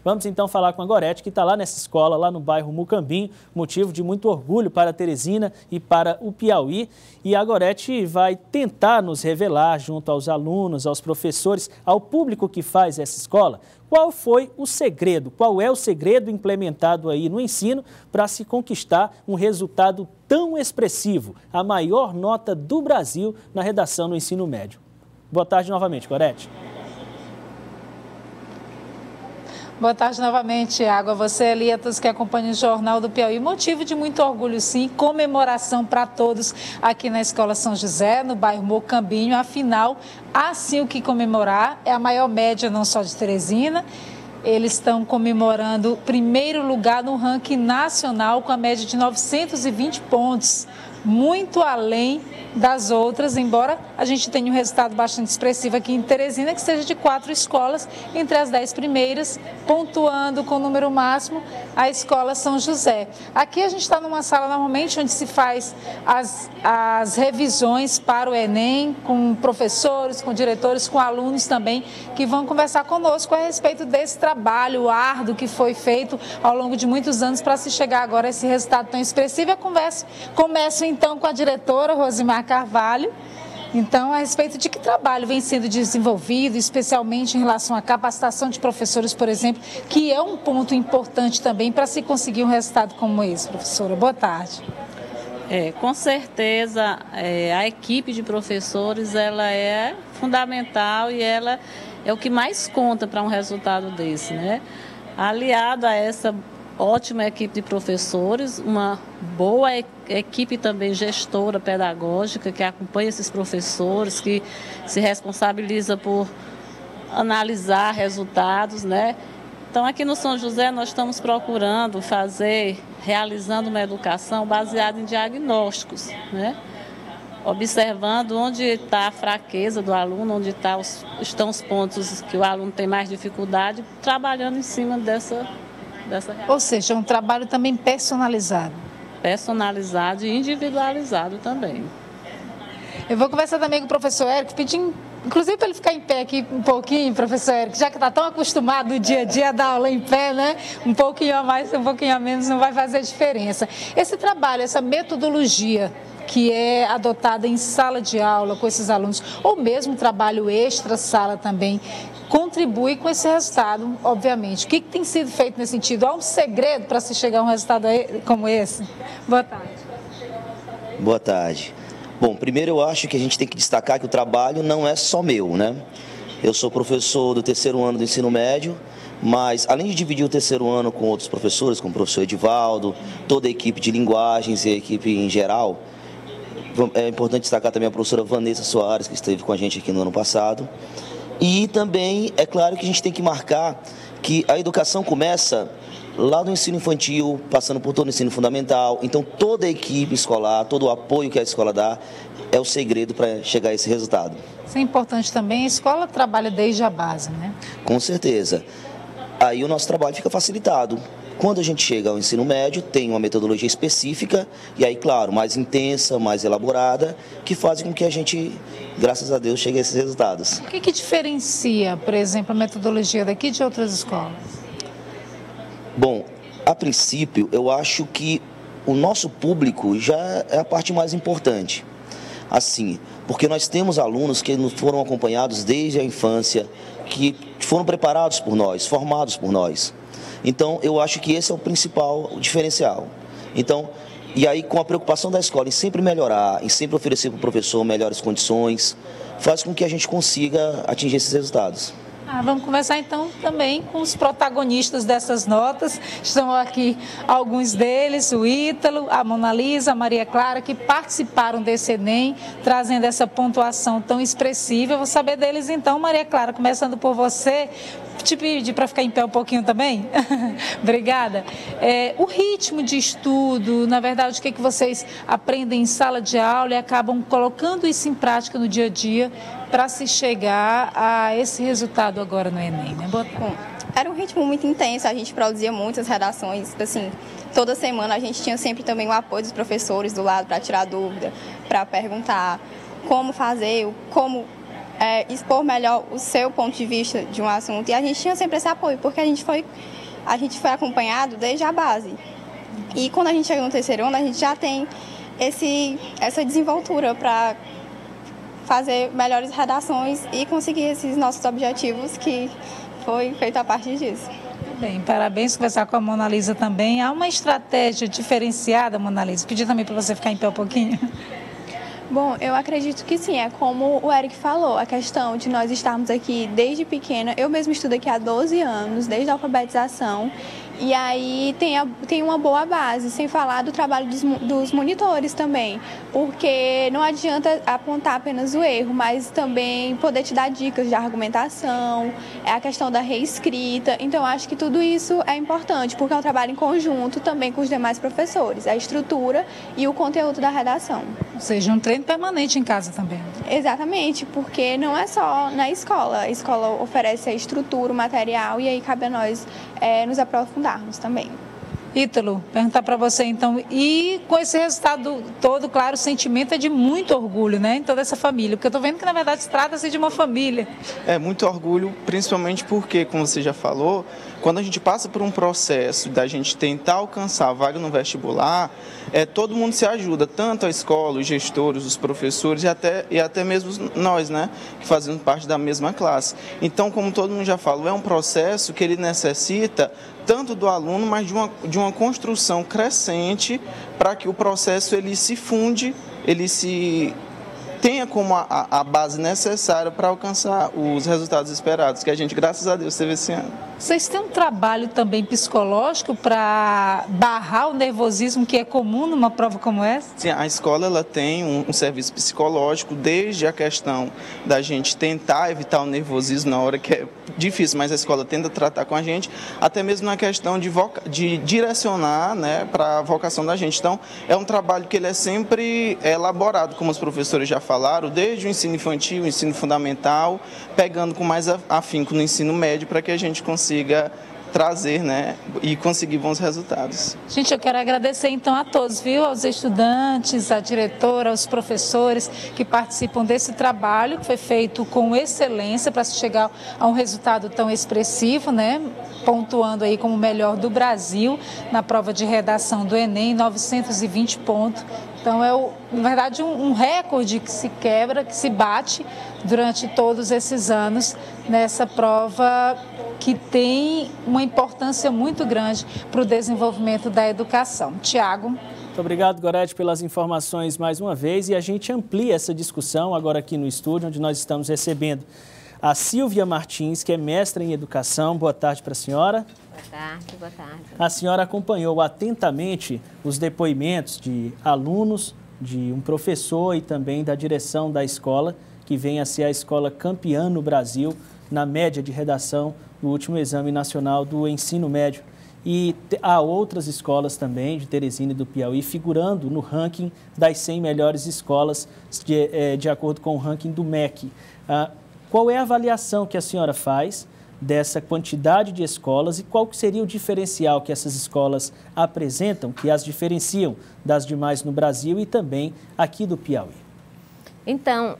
Vamos então falar com a Gorete, que está lá nessa escola, lá no bairro Mucambinho, motivo de muito orgulho para a Teresina e para o Piauí. E a Gorete vai tentar nos revelar, junto aos alunos, aos professores, ao público que faz essa escola, qual foi o segredo, qual é o segredo implementado aí no ensino para se conquistar um resultado tão expressivo, a maior nota do Brasil na redação no ensino médio. Boa tarde novamente, Gorete. Boa tarde novamente, Tiago. A você, Elias, que acompanha o Jornal do Piauí. Motivo de muito orgulho, sim, comemoração para todos aqui na Escola São José, no bairro Mocambinho. Afinal, há sim o que comemorar. É a maior média não só de Teresina. Eles estão comemorando primeiro lugar no ranking nacional com a média de 920 pontos. Muito além das outras, embora a gente tenha um resultado bastante expressivo aqui em Teresina, que seja de 4 escolas entre as 10 primeiras, pontuando com o número máximo a Escola São José. Aqui a gente está numa sala normalmente onde se faz as revisões para o Enem, com professores, com diretores, com alunos também, que vão conversar conosco a respeito desse trabalho árduo que foi feito ao longo de muitos anos para se chegar agora a esse resultado tão expressivo. Começo então com a diretora Rosimar Carvalho. Então, a respeito de que trabalho vem sendo desenvolvido, especialmente em relação à capacitação de professores, por exemplo, que é um ponto importante também para se conseguir um resultado como esse, professora. Boa tarde. Com certeza, a equipe de professores ela é fundamental e ela é o que mais conta para um resultado desse, né? Aliado a essa ótima equipe de professores, uma boa equipe também gestora pedagógica que acompanha esses professores, que se responsabiliza por analisar resultados, né? Então, aqui no São José nós estamos procurando realizando uma educação baseada em diagnósticos, né? Observando onde está a fraqueza do aluno, onde estão os pontos que o aluno tem mais dificuldade, trabalhando em cima dessa Ou seja, um trabalho também personalizado. Personalizado e individualizado também. Eu vou conversar também com o professor Érico, pedindo, inclusive para ele ficar em pé aqui um pouquinho, professor Érico, já que está tão acostumado no dia a dia a dar aula em pé, né? Um pouquinho a mais, um pouquinho a menos não vai fazer diferença. Esse trabalho, essa metodologia que é adotada em sala de aula com esses alunos, ou mesmo trabalho extra-sala também, contribui com esse resultado, obviamente. O que tem sido feito nesse sentido? Há um segredo para se chegar a um resultado como esse? Boa tarde. Boa tarde. Bom, primeiro eu acho que a gente tem que destacar que o trabalho não é só meu, né? Eu sou professor do 3º ano do ensino médio, mas além de dividir o 3º ano com outros professores, como o professor Edivaldo, toda a equipe de linguagens e a equipe em geral, é importante destacar também a professora Vanessa Soares, que esteve com a gente aqui no ano passado. E também, é claro que a gente tem que marcar que a educação começa lá no ensino infantil, passando por todo o ensino fundamental. Então, toda a equipe escolar, todo o apoio que a escola dá, é o segredo para chegar a esse resultado. Isso é importante também, a escola trabalha desde a base, né? Com certeza. Aí o nosso trabalho fica facilitado. Quando a gente chega ao ensino médio, tem uma metodologia específica, e aí, claro, mais intensa, mais elaborada, que faz com que a gente, graças a Deus, chegue a esses resultados. O que diferencia, por exemplo, a metodologia daqui de outras escolas? Bom, a princípio, eu acho que o nosso público já é a parte mais importante. Assim, porque nós temos alunos que foram acompanhados desde a infância, que foram preparados por nós, formados por nós. Então, eu acho que esse é o principal diferencial. Então, e aí com a preocupação da escola em sempre melhorar, em sempre oferecer para o professor melhores condições, faz com que a gente consiga atingir esses resultados. Vamos começar então também com os protagonistas dessas notas. Estão aqui alguns deles, o Ítalo, a Mona Lisa, a Maria Clara, que participaram desse Enem, trazendo essa pontuação tão expressiva. Eu vou saber deles então, Maria Clara, começando por você. Te pedir para ficar em pé um pouquinho também? Obrigada. O ritmo de estudo, na verdade, o que vocês aprendem em sala de aula e acabam colocando isso em prática no dia a dia para se chegar a esse resultado agora no Enem, né? Bom, era um ritmo muito intenso, a gente produzia muitas redações, assim, toda semana a gente tinha sempre também o apoio dos professores do lado para tirar dúvida, para perguntar como fazer, como expor melhor o seu ponto de vista de um assunto. E a gente tinha sempre esse apoio, porque a gente foi acompanhado desde a base. E quando a gente chega no terceiro ano, a gente já tem essa desenvoltura para fazer melhores redações e conseguir esses nossos objetivos, que foi feito a partir disso. Bem, parabéns, conversar com a Mona Lisa também. Há uma estratégia diferenciada, Mona Lisa. Pedir também para você ficar em pé um pouquinho. Bom, eu acredito que sim, é como o Eric falou, a questão de nós estarmos aqui desde pequena. Eu mesmo estudo aqui há 12 anos, desde a alfabetização, e aí tem uma boa base, sem falar do trabalho dos monitores também, porque não adianta apontar apenas o erro, mas também poder te dar dicas de argumentação, a questão da reescrita. Então, acho que tudo isso é importante, porque é um trabalho em conjunto também com os demais professores, a estrutura e o conteúdo da redação. Ou seja, um treino permanente em casa também. Exatamente, porque não é só na escola. A escola oferece a estrutura, o material, e aí cabe a nós nos aprofundarmos também. Ítalo, perguntar para você então, e com esse resultado todo, claro, o sentimento é de muito orgulho, né, em toda essa família, porque eu estou vendo que na verdade se trata-se de uma família. É muito orgulho, principalmente porque, como você já falou, quando a gente passa por um processo da gente tentar alcançar a vaga no vestibular, todo mundo se ajuda, tanto a escola, os gestores, os professores e até mesmo nós, né, que fazemos parte da mesma classe. Então, como todo mundo já falou, é um processo que ele necessita tanto do aluno, mas de uma construção crescente para que o processo ele se funde, ele se tenha como a base necessária para alcançar os resultados esperados, que a gente, graças a Deus, teve esse ano. Vocês têm um trabalho também psicológico para barrar o nervosismo que é comum numa prova como essa? Sim, a escola ela tem um serviço psicológico, desde a questão da gente tentar evitar o nervosismo na hora que é difícil, mas a escola tenta tratar com a gente, até mesmo na questão de direcionar, né, para a vocação da gente. Então, é um trabalho que ele é sempre elaborado, como os professores já falaram, desde o ensino infantil, o ensino fundamental, pegando com mais afinco no ensino médio, para que a gente consiga trazer, né, e conseguir bons resultados. Gente, eu quero agradecer então a todos, viu? Aos estudantes, à diretora, aos professores que participam desse trabalho que foi feito com excelência para se chegar a um resultado tão expressivo, né? Pontuando aí como o melhor do Brasil na prova de redação do Enem, 920 pontos. Então é, na verdade, um recorde que se quebra, que se bate durante todos esses anos nessa prova que tem uma importância muito grande para o desenvolvimento da educação. Tiago. Muito obrigado, Gorete, pelas informações mais uma vez, e a gente amplia essa discussão agora aqui no estúdio, onde nós estamos recebendo a Silvia Martins, que é mestra em educação. Boa tarde para a senhora. Boa tarde, boa tarde. A senhora acompanhou atentamente os depoimentos de alunos, de um professor e também da direção da escola, que vem a ser a escola campeã no Brasil na média de redação do último Exame Nacional do Ensino Médio. E há outras escolas também, de Teresina e do Piauí, figurando no ranking das 100 melhores escolas, de acordo com o ranking do MEC. Qual é a avaliação que a senhora faz dessa quantidade de escolas e qual que seria o diferencial que essas escolas apresentam, que as diferenciam das demais no Brasil e também aqui do Piauí? Então,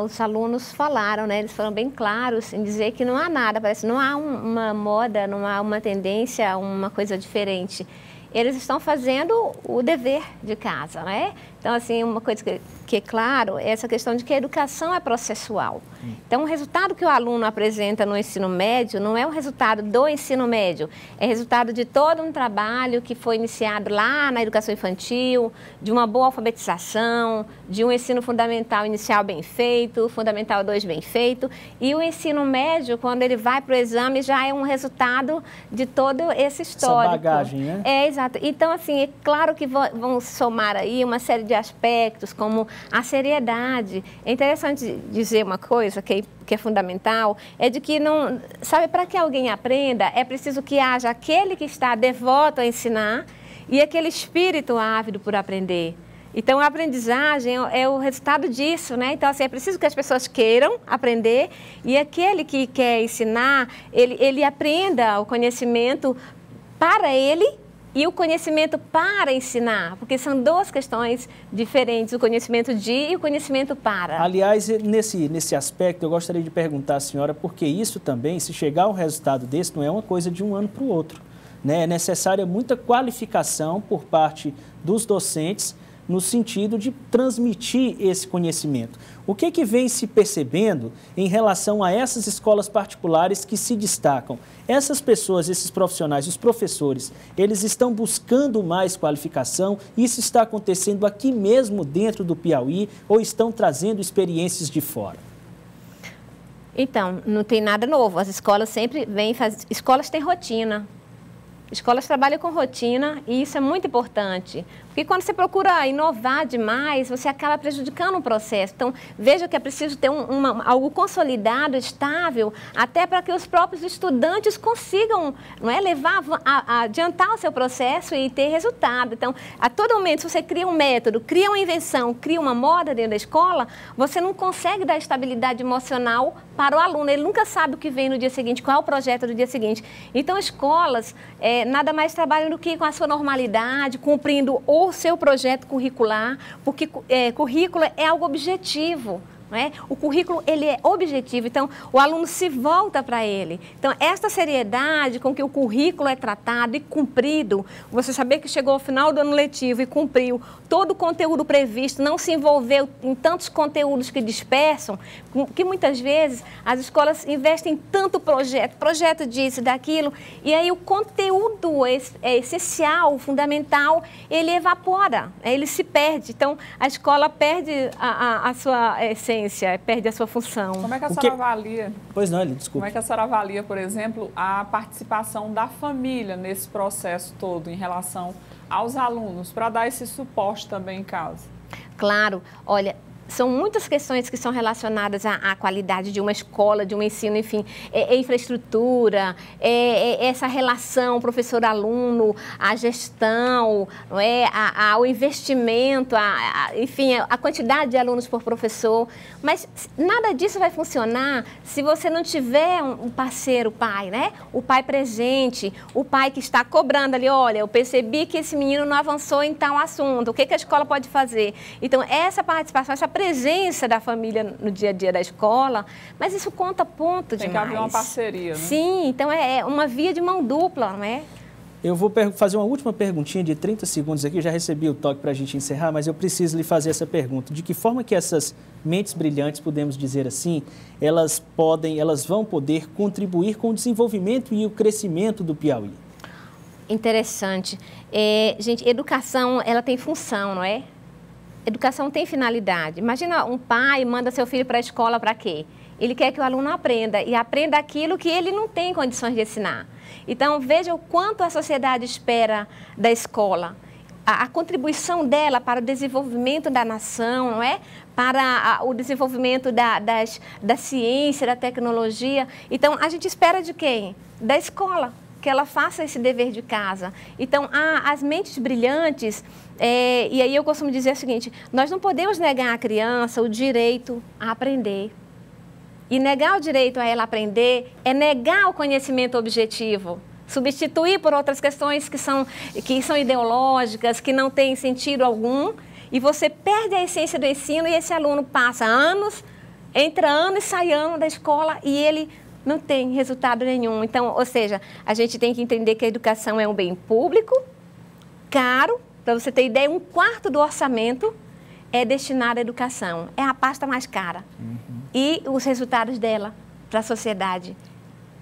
os alunos falaram, né, eles foram bem claros em dizer que não há nada, parece que não há uma moda, não há uma tendência, uma coisa diferente. Eles estão fazendo o dever de casa, né? Então, assim, uma coisa que é claro é essa questão de que a educação é processual. Então, o resultado que o aluno apresenta no ensino médio não é o resultado do ensino médio, é resultado de todo um trabalho que foi iniciado lá na educação infantil, de uma boa alfabetização, de um ensino fundamental inicial bem feito, fundamental 2 bem feito, e o ensino médio, quando ele vai para o exame, já é um resultado de todo esse histórico. Essa bagagem, né? É, exato. Então, assim, é claro que vão somar aí uma série de aspectos, como a seriedade. É interessante dizer uma coisa que é fundamental, é de que não, sabe, para que alguém aprenda, é preciso que haja aquele que está devoto a ensinar e aquele espírito ávido por aprender. Então, a aprendizagem é o resultado disso, né? Então, assim, é preciso que as pessoas queiram aprender e aquele que quer ensinar, ele aprenda o conhecimento para ele e o conhecimento para ensinar, porque são duas questões diferentes, o conhecimento de e o conhecimento para. Aliás, nesse aspecto, eu gostaria de perguntar à senhora, porque isso também, se chegar a um resultado desse, não é uma coisa de um ano para o outro, né? É necessária muita qualificação por parte dos docentes, no sentido de transmitir esse conhecimento. O que vem se percebendo em relação a essas escolas particulares que se destacam? Essas pessoas, esses profissionais, os professores, eles estão buscando mais qualificação? Isso está acontecendo aqui mesmo dentro do Piauí ou estão trazendo experiências de fora? Então, não tem nada novo. As escolas sempre vêm fazer... Escolas têm rotina. Escolas trabalham com rotina e isso é muito importante, porque quando você procura inovar demais, você acaba prejudicando o processo. Então, veja que é preciso ter algo consolidado, estável, até para que os próprios estudantes consigam, não é, adiantar o seu processo e ter resultado. Então, a todo momento, se você cria um método, cria uma invenção, cria uma moda dentro da escola, você não consegue dar estabilidade emocional para o aluno. Ele nunca sabe o que vem no dia seguinte, qual é o projeto do dia seguinte. Então, escolas nada mais trabalham do que com a sua normalidade, cumprindo o seu projeto curricular, porque currículo é algo objetivo. Não é? O currículo ele é objetivo, então o aluno se volta para ele. Então, esta seriedade com que o currículo é tratado e cumprido, você saber que chegou ao final do ano letivo e cumpriu todo o conteúdo previsto, não se envolveu em tantos conteúdos que dispersam, que muitas vezes as escolas investem em tanto projeto disso, daquilo, e aí o conteúdo é essencial, fundamental, ele evapora, ele se perde. Então, a escola perde a sua essência, perde a sua função. Como é que a senhora avalia? Pois não, desculpa. Como é que a senhora avalia, por exemplo, a participação da família nesse processo todo em relação aos alunos, para dar esse suporte também em casa? Claro, olha, são muitas questões que são relacionadas à qualidade de uma escola, de um ensino, enfim, infraestrutura, essa relação professor-aluno, a gestão, não é? O investimento, enfim, a quantidade de alunos por professor. Mas nada disso vai funcionar se você não tiver um parceiro pai, né? O pai presente, o pai que está cobrando ali, olha, eu percebi que esse menino não avançou em tal assunto, o que a escola pode fazer? Então, essa participação, essa presença da família no dia a dia da escola, mas isso conta ponto demais. Tem que haver uma parceria, né? Sim, então é uma via de mão dupla, não é? Eu vou fazer uma última perguntinha de 30 segundos aqui, eu já recebi o toque para a gente encerrar, mas eu preciso lhe fazer essa pergunta. De que forma que essas mentes brilhantes, podemos dizer assim, elas vão poder contribuir com o desenvolvimento e o crescimento do Piauí? Interessante. Gente, educação, ela tem função, não é? Educação tem finalidade. Imagina um pai manda seu filho para a escola para quê? Ele quer que o aluno aprenda e aprenda aquilo que ele não tem condições de ensinar. Então, veja o quanto a sociedade espera da escola. A contribuição dela para o desenvolvimento da nação, não é? Para o desenvolvimento da ciência, da tecnologia. Então, a gente espera de quem? Da escola, que ela faça esse dever de casa. Então, as mentes brilhantes, e aí eu costumo dizer o seguinte, nós não podemos negar à criança o direito a aprender. E negar o direito a ela aprender é negar o conhecimento objetivo, substituir por outras questões que são ideológicas, que não têm sentido algum, e você perde a essência do ensino e esse aluno passa anos, entra ano e sai ano da escola e ele não tem resultado nenhum. Então, ou seja, a gente tem que entender que a educação é um bem público, caro. Para você ter ideia, 1/4 do orçamento é destinado à educação. É a pasta mais cara. E os resultados dela para a sociedade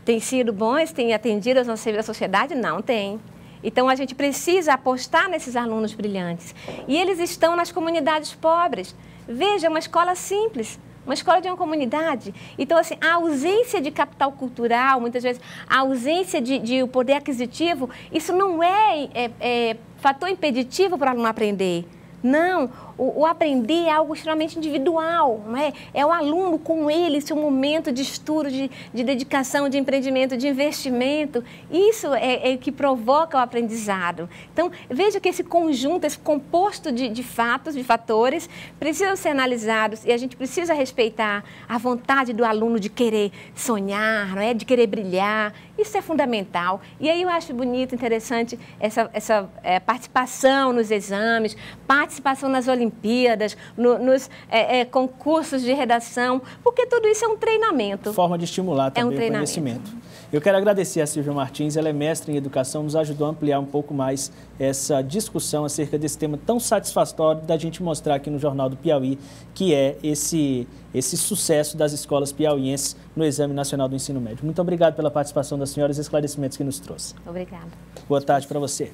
têm sido bons? Têm atendido as necessidades da sociedade? Não tem. Então, a gente precisa apostar nesses alunos brilhantes. E eles estão nas comunidades pobres. Veja, uma escola simples. Uma escola de uma comunidade. Então, assim, a ausência de capital cultural, muitas vezes, a ausência de poder aquisitivo, isso não é fator impeditivo para o aluno aprender. Não. o aprender é algo extremamente individual, não é? É o aluno com ele, seu momento de estudo, de dedicação, de empreendimento, de investimento. Isso é o que provoca o aprendizado. Então, veja que esse conjunto, esse composto de fatos, de fatores, precisam ser analisados e a gente precisa respeitar a vontade do aluno de querer sonhar, não é? De querer brilhar. Isso é fundamental. E aí eu acho bonito, interessante essa participação nos exames, participação nas Olimpíadas, nos concursos de redação, porque tudo isso é um treinamento. Forma de estimular também o conhecimento. Eu quero agradecer a Silvia Martins, ela é mestre em educação, nos ajudou a ampliar um pouco mais essa discussão acerca desse tema tão satisfatório da gente mostrar aqui no Jornal do Piauí, que é esse sucesso das escolas piauienses no Exame Nacional do Ensino Médio. Muito obrigado pela participação da senhora e os esclarecimentos que nos trouxe. Obrigada. Boa tarde para você.